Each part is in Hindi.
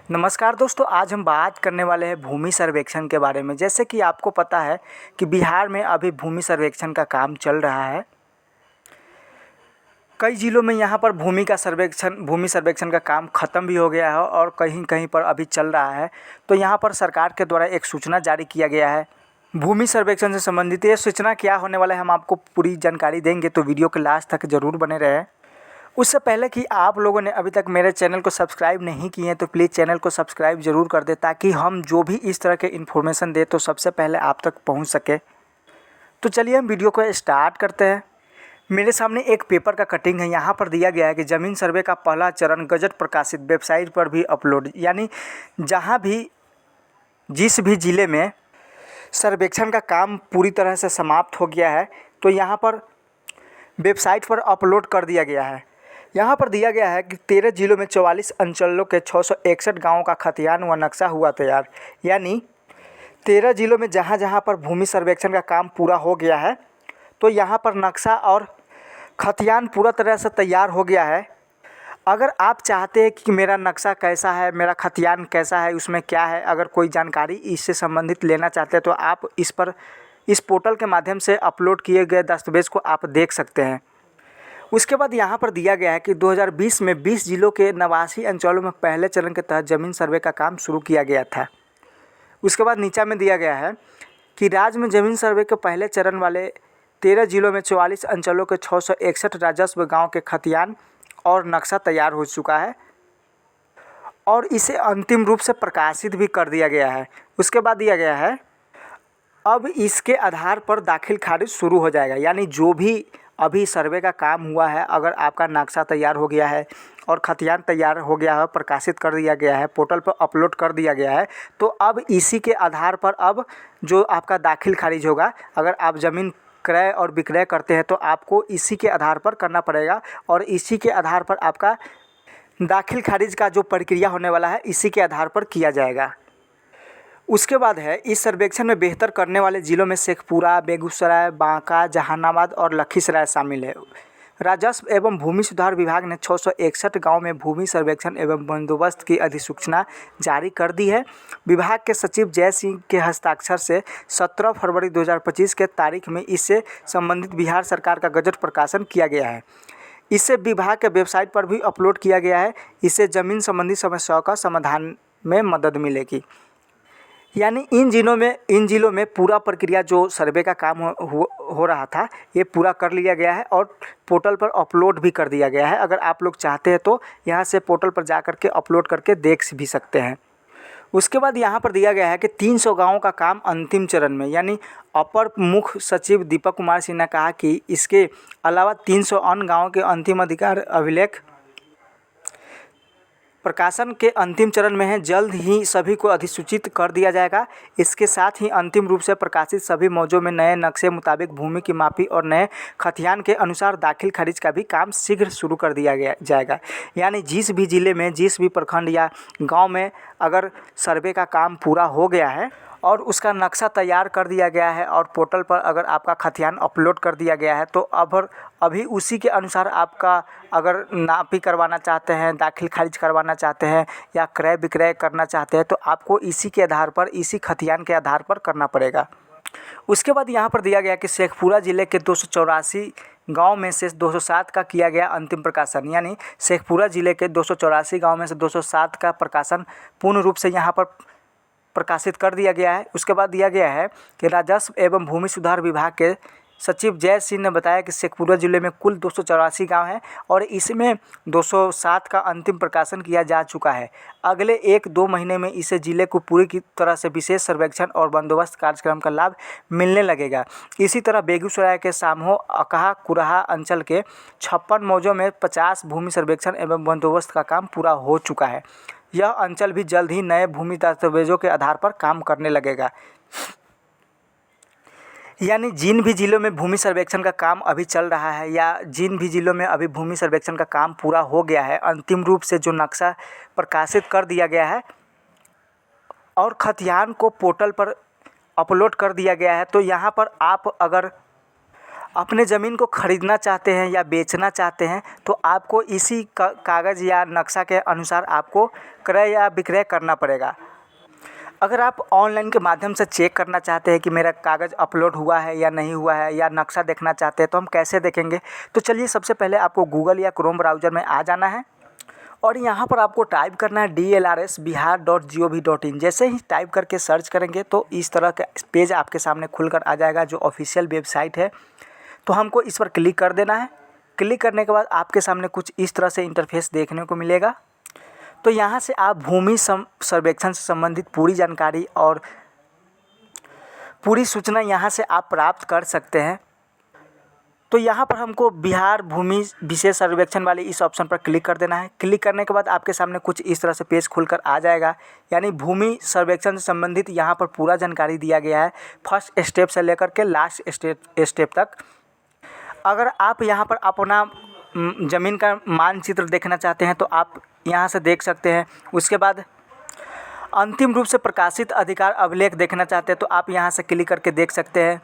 नमस्कार दोस्तों, आज हम बात करने वाले हैं भूमि सर्वेक्षण के बारे में। जैसे कि आपको पता है कि बिहार में अभी भूमि सर्वेक्षण का काम चल रहा है। कई ज़िलों में यहाँ पर भूमि सर्वेक्षण का काम ख़त्म भी हो गया है और कहीं कहीं पर अभी चल रहा है। तो यहाँ पर सरकार के द्वारा एक सूचना जारी किया गया है भूमि सर्वेक्षण से संबंधित। ये सूचना क्या होने वाला है, हम आपको पूरी जानकारी देंगे, तो वीडियो के लास्ट तक ज़रूर बने रहें। उससे पहले कि आप लोगों ने अभी तक मेरे चैनल को सब्सक्राइब नहीं किए हैं तो प्लीज़ चैनल को सब्सक्राइब ज़रूर कर दें, ताकि हम जो भी इस तरह के इन्फॉर्मेशन दें तो सबसे पहले आप तक पहुंच सके। तो चलिए हम वीडियो को स्टार्ट करते हैं। मेरे सामने एक पेपर का कटिंग है। यहाँ पर दिया गया है कि ज़मीन सर्वे का पहला चरण गजट प्रकाशित, वेबसाइट पर भी अपलोड। यानी जहाँ भी जिस भी ज़िले में सर्वेक्षण का काम पूरी तरह से समाप्त हो गया है तो यहाँ पर वेबसाइट पर अपलोड कर दिया गया है। यहाँ पर दिया गया है कि 13 जिलों में 44 अंचलों के 661 गाँवों का खतियान व नक्शा हुआ तैयार। यानी 13 जिलों में जहाँ जहाँ पर भूमि सर्वेक्षण का काम पूरा हो गया है तो यहाँ पर नक्शा और खतियान पूरा तरह से तैयार हो गया है। अगर आप चाहते हैं कि मेरा नक्शा कैसा है, मेरा खतियान कैसा है, उसमें क्या है, अगर कोई जानकारी इससे संबंधित लेना चाहते हैं तो आप इस पोर्टल के माध्यम से अपलोड किए गए दस्तावेज़ को आप देख सकते हैं। उसके बाद यहाँ पर दिया गया है कि 2020 में 20 जिलों के 89 अंचलों में पहले चरण के तहत ज़मीन सर्वे का काम शुरू किया गया था। उसके बाद नीचे में दिया गया है कि राज्य में ज़मीन सर्वे के पहले चरण वाले 13 जिलों में 44 अंचलों के 661 राजस्व गाँव के खतियान और नक्शा तैयार हो चुका है और इसे अंतिम रूप से प्रकाशित भी कर दिया गया है। उसके बाद दिया गया है अब इसके आधार पर दाखिल खारिज शुरू हो जाएगा। यानी जो भी अभी सर्वे का काम हुआ है, अगर आपका नक्शा तैयार हो गया है और खतियान तैयार हो गया है, प्रकाशित कर दिया गया है, पोर्टल पर अपलोड कर दिया गया है, तो अब इसी के आधार पर अब जो आपका दाखिल खारिज होगा, अगर आप ज़मीन क्रय और विक्रय करते हैं तो आपको इसी के आधार पर करना पड़ेगा और इसी के आधार पर आपका दाखिल खारिज का जो प्रक्रिया होने वाला है इसी के आधार पर किया जाएगा। उसके बाद है इस सर्वेक्षण में बेहतर करने वाले ज़िलों में शेखपुरा, बेगूसराय, बांका, जहानाबाद और लखीसराय शामिल है। राजस्व एवं भूमि सुधार विभाग ने 661 गाँव में भूमि सर्वेक्षण एवं बंदोबस्त की अधिसूचना जारी कर दी है। विभाग के सचिव जय सिंह के हस्ताक्षर से 17 फरवरी 2025 के तारीख में इससे संबंधित बिहार सरकार का गजट प्रकाशन किया गया है। इसे विभाग के वेबसाइट पर भी अपलोड किया गया है। इससे ज़मीन संबंधी समस्याओं का समाधान में मदद मिलेगी। यानी इन जिलों में पूरा प्रक्रिया जो सर्वे का काम हो रहा था ये पूरा कर लिया गया है और पोर्टल पर अपलोड भी कर दिया गया है। अगर आप लोग चाहते हैं तो यहाँ से पोर्टल पर जा कर के अपलोड करके देख भी सकते हैं। उसके बाद यहाँ पर दिया गया है कि 300 गाँवों का काम अंतिम चरण में। यानी अपर मुख्य सचिव दीपक कुमार सिंह ने कहा कि इसके अलावा 300 अन्य गाँवों के अंतिम अधिकार अभिलेख प्रकाशन के अंतिम चरण में है। जल्द ही सभी को अधिसूचित कर दिया जाएगा। इसके साथ ही अंतिम रूप से प्रकाशित सभी मौजों में नए नक्शे मुताबिक भूमि की मापी और नए खतियान के अनुसार दाखिल खारिज का भी काम शीघ्र शुरू कर दिया जाएगा। यानी जिस भी ज़िले में, जिस भी प्रखंड या गांव में अगर सर्वे का काम पूरा हो गया है और उसका नक्शा तैयार कर दिया गया है और पोर्टल पर अगर आपका खतियान अपलोड कर दिया गया है तो अभी उसी के अनुसार आपका अगर नापी करवाना चाहते हैं, दाखिल खारिज करवाना चाहते हैं या क्रय विक्रय करना चाहते हैं तो आपको इसी के आधार पर, इसी खतियान के आधार पर करना पड़ेगा। उसके बाद यहाँ पर दिया गया कि शेखपुरा ज़िले के 284 गाँव में से 207 का किया गया अंतिम प्रकाशन। यानी शेखपुरा ज़िले के 284 गाँव में से 207 का प्रकाशन पूर्ण रूप से यहाँ पर प्रकाशित कर दिया गया है। उसके बाद दिया गया है कि राजस्व एवं भूमि सुधार विभाग के सचिव जय सिंह ने बताया कि शेखपुरा ज़िले में कुल 284 गाँव हैं और इसमें 207 का अंतिम प्रकाशन किया जा चुका है। अगले 1-2 महीने में इसे ज़िले को पूरी की तरह से विशेष सर्वेक्षण और बंदोबस्त कार्यक्रम का लाभ मिलने लगेगा। इसी तरह बेगूसराय के सामहो, अकहा, कुराहा अंचल के 56 मौजों में 50 भूमि सर्वेक्षण एवं बंदोबस्त का काम पूरा हो चुका है। यह अंचल भी जल्द ही नए भूमि दस्तावेजों के आधार पर काम करने लगेगा। यानी जिन भी ज़िलों में भूमि सर्वेक्षण का काम अभी चल रहा है या जिन भी ज़िलों में अभी भूमि सर्वेक्षण का काम पूरा हो गया है, अंतिम रूप से जो नक्शा प्रकाशित कर दिया गया है और खतियान को पोर्टल पर अपलोड कर दिया गया है, तो यहाँ पर आप अगर अपने ज़मीन को ख़रीदना चाहते हैं या बेचना चाहते हैं तो आपको इसी कागज़ या नक्शा के अनुसार आपको क्रय या विक्रय करना पड़ेगा। अगर आप ऑनलाइन के माध्यम से चेक करना चाहते हैं कि मेरा कागज़ अपलोड हुआ है या नहीं हुआ है, या नक्शा देखना चाहते हैं तो हम कैसे देखेंगे। तो चलिए सबसे पहले आपको गूगल या क्रोम ब्राउज़र में आ जाना है और यहाँ पर आपको टाइप करना है dlrsbihar.gov.in। जैसे ही टाइप करके सर्च करेंगे तो इस तरह का पेज आपके सामने खुलकर आ जाएगा जो ऑफिशियल वेबसाइट है। तो हमको इस पर क्लिक कर देना है। क्लिक करने के बाद आपके सामने कुछ इस तरह से इंटरफेस देखने को मिलेगा। तो यहाँ से आप भूमि सर्वेक्षण से संबंधित पूरी जानकारी और पूरी सूचना यहाँ से आप प्राप्त कर सकते हैं। तो यहाँ पर हमको बिहार भूमि विशेष सर्वेक्षण वाले इस ऑप्शन पर क्लिक कर देना है। क्लिक करने के बाद आपके सामने कुछ इस तरह से पेज खुलकर आ जाएगा। यानी भूमि सर्वेक्षण से संबंधित यहाँ पर पूरा जानकारी दिया गया है, फर्स्ट स्टेप से लेकर के लास्ट स्टेप तक। अगर आप यहाँ पर अपना ज़मीन का मानचित्र देखना चाहते हैं तो आप यहाँ से देख सकते हैं। उसके बाद अंतिम रूप से प्रकाशित अधिकार अभिलेख देखना चाहते हैं तो आप यहाँ से क्लिक करके देख सकते हैं।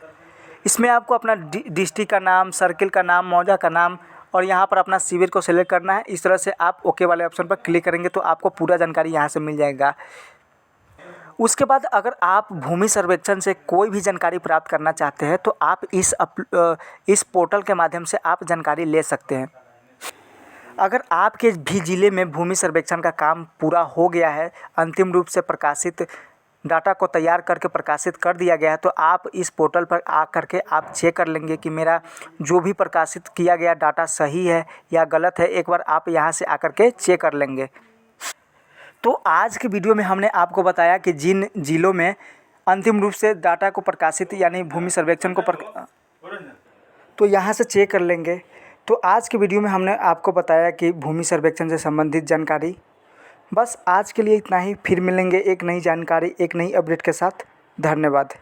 इसमें आपको अपना डिस्ट्रिक्ट का नाम, सर्किल का नाम, मौजा का नाम और यहाँ पर अपना शिविर को सिलेक्ट करना है। इस तरह से आप ओके वाले ऑप्शन पर क्लिक करेंगे तो आपको पूरा जानकारी यहाँ से मिल जाएगा। उसके बाद अगर आप भूमि सर्वेक्षण से कोई भी जानकारी प्राप्त करना चाहते हैं तो आप इस पोर्टल के माध्यम से आप जानकारी ले सकते हैं। अगर आपके भी ज़िले में भूमि सर्वेक्षण का काम पूरा हो गया है, अंतिम रूप से प्रकाशित डाटा को तैयार करके प्रकाशित कर दिया गया है, तो आप इस पोर्टल पर आ करके आप चेक कर लेंगे कि मेरा जो भी प्रकाशित किया गया डाटा सही है या गलत है। एक बार आप यहाँ से आकर के चेक कर लेंगे। तो आज की वीडियो में हमने आपको बताया कि जिन ज़िलों में अंतिम रूप से डाटा को प्रकाशित यानी भूमि सर्वेक्षण को तो यहाँ से चेक कर लेंगे। तो आज की वीडियो में हमने आपको बताया कि भूमि सर्वेक्षण से संबंधित जानकारी। बस आज के लिए इतना ही। फिर मिलेंगे एक नई जानकारी, एक नई अपडेट के साथ। धन्यवाद।